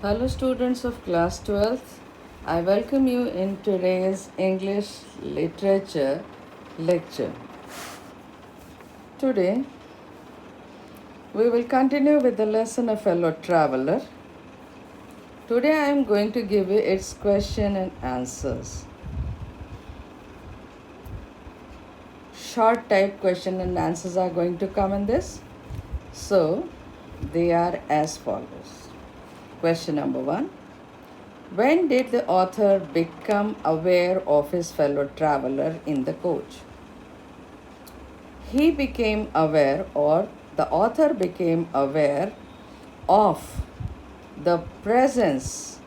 Hello students of class 12th. I welcome you in today's English literature lecture. Today we will continue with the lesson A Fellow Traveler. Today I am going to give you its question and answers. Short type question and answers are going to come in this. So they are as follows. Question number 1. When did the author become aware of his fellow traveler in the coach? He became aware, or the author became aware of the presence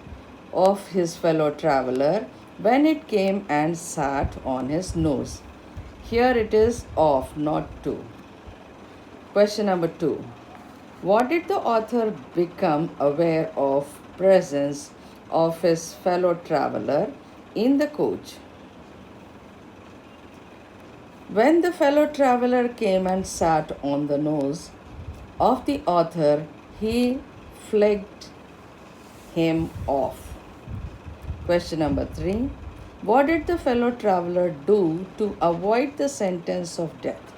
of his fellow traveler when it came and sat on his nose. Here it is of, not to. Question number 2. What did the author become aware of presence of his fellow traveler in the coach? When the fellow traveler came and sat on the nose of the author, he flicked him off. Question number 3. What did the fellow traveler do to avoid the sentence of death?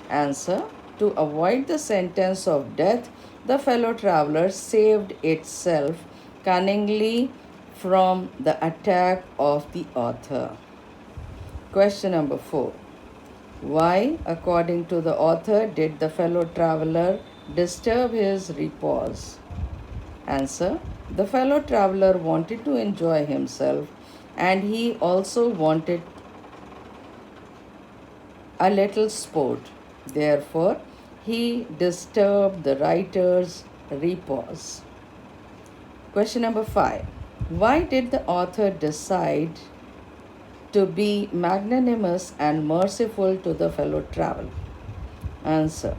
Answer. To avoid the sentence of death, the fellow traveler saved itself cunningly from the attack of the author. Question number 4. Why, according to the author, did the fellow traveler disturb his repose? Answer. The fellow traveler wanted to enjoy himself, and he also wanted a little sport. Therefore, he disturbed the writer's repose. Question number 5. Why did the author decide to be magnanimous and merciful to the fellow traveler? Answer.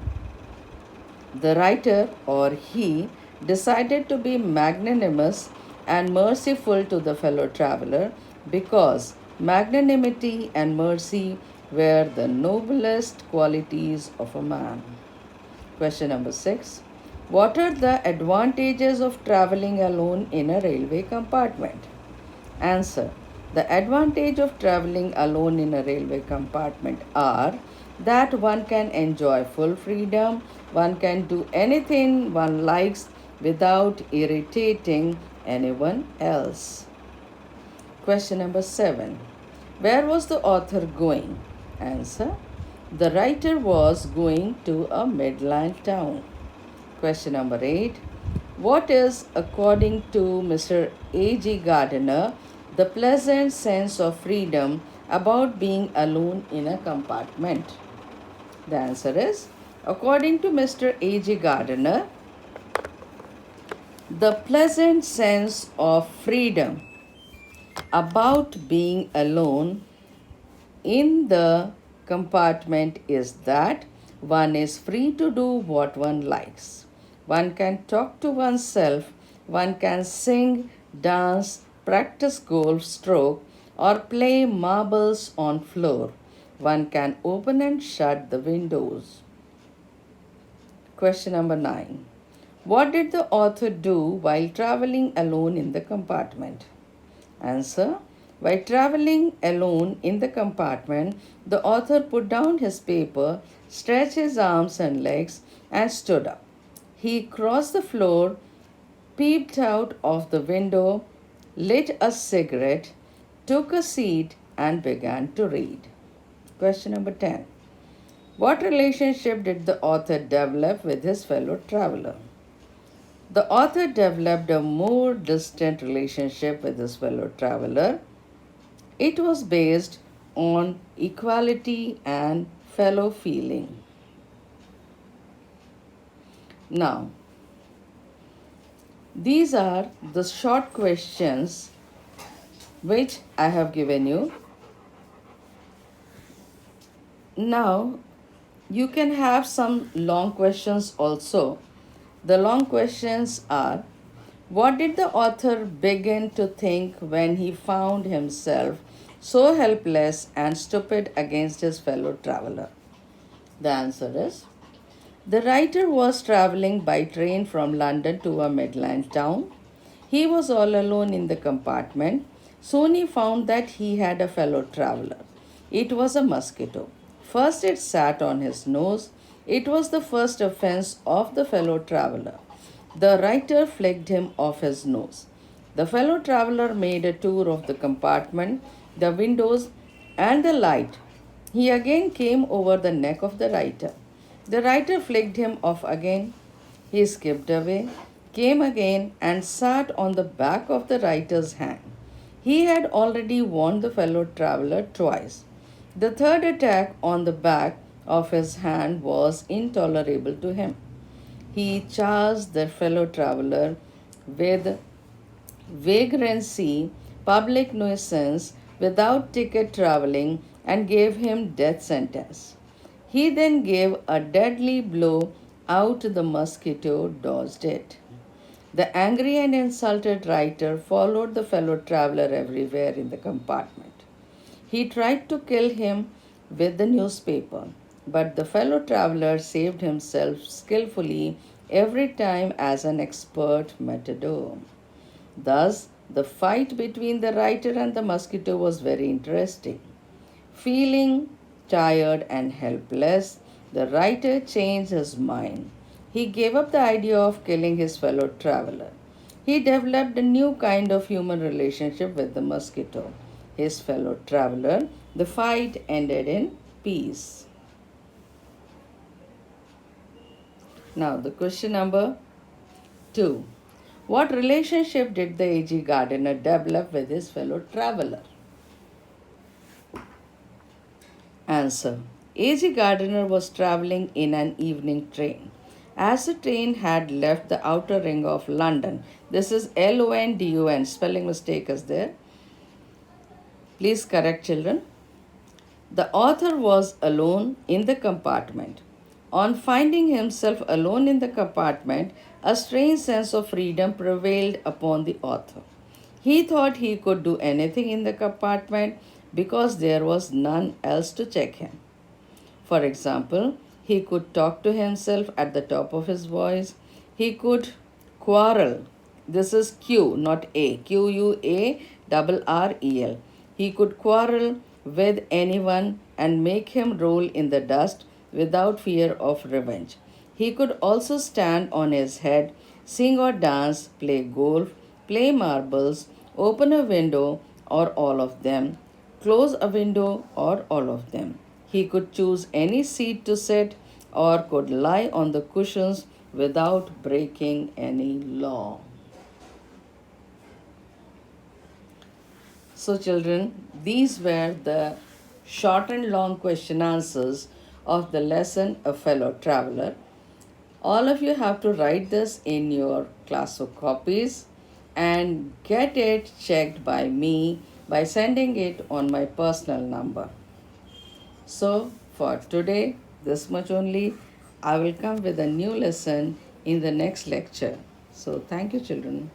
The writer, or he, decided to be magnanimous and merciful to the fellow traveler because magnanimity and mercy were the noblest qualities of a man. Question number 6. What are the advantages of traveling alone in a railway compartment? Answer. The advantage of traveling alone in a railway compartment are that one can enjoy full freedom, one can do anything one likes without irritating anyone else. Question number 7. Where was the author going? Answer. The writer was going to a midland town. Question number 8. What is, according to Mr. A.G. Gardiner, the pleasant sense of freedom about being alone in a compartment? The answer is, according to Mr. A.G. Gardiner, the pleasant sense of freedom about being alone in the compartment is that one is free to do what one likes. One can talk to oneself, one can sing, dance, practice golf stroke, or play marbles on floor. One can open and shut the windows. Question number 9. What did the author do while traveling alone in the compartment? Answer. While traveling alone in the compartment, the author put down his paper, stretched his arms and legs, and stood up. He crossed the floor, peeped out of the window, lit a cigarette, took a seat, and began to read. Question number 10. What relationship did the author develop with his fellow traveler? The author developed a more distant relationship with his fellow traveler. It was based on equality and fellow feeling. Now, these are the short questions which I have given you. Now, you can have some long questions also. The long questions are: what did the author begin to think when he found himself so helpless and stupid against his fellow traveler? The answer is, the writer was traveling by train from London to a midland town. He was all alone in the compartment. Soon he found that he had a fellow traveler. It was a mosquito. First it sat on his nose. It was the first offense of the fellow traveler. The writer flicked him off his nose. The fellow traveler made a tour of the compartment, the windows, and the light. He again came over the neck of the writer. The writer flicked him off again. He skipped away, came again, and sat on the back of the writer's hand. He had already warned the fellow traveler twice. The third attack on the back of his hand was intolerable to him. He charged the fellow traveler with vagrancy, public nuisance, without ticket traveling, and gave him death sentence. He then gave a deadly blow out. The mosquito dodged it. The angry and insulted writer followed the fellow traveler everywhere in the compartment. He tried to kill him with the newspaper, but the fellow traveler saved himself skillfully every time as an expert matador. Thus, the fight between the writer and the mosquito was very interesting. Feeling tired and helpless, the writer changed his mind. He gave up the idea of killing his fellow traveler. He developed a new kind of human relationship with the mosquito, his fellow traveler. The fight ended in peace. Now, the question number 2. What relationship did the A.G. Gardiner develop with his fellow traveler? Answer. A.G. Gardiner was traveling in an evening train. As the train had left the outer ring of London, this is London, spelling mistake is there. Please correct, children. The author was alone in the compartment. On finding himself alone in the compartment, a strange sense of freedom prevailed upon the author. He thought he could do anything in the compartment because there was none else to check him. For example, he could talk to himself at the top of his voice. He could quarrel. This is Q, not A. QUARREL. He could quarrel with anyone and make him roll in the dust without fear of revenge. He could also stand on his head, sing or dance, play golf, play marbles, open a window or all of them, close a window or all of them. He could choose any seat to sit or could lie on the cushions without breaking any law. So, children, these were the short and long question answers of the lesson A Fellow Traveler. All of you have to write this in your classwork copies and get it checked by me by sending it on my personal number. So, for today, this much only. I will come with a new lesson in the next lecture. So, thank you, children.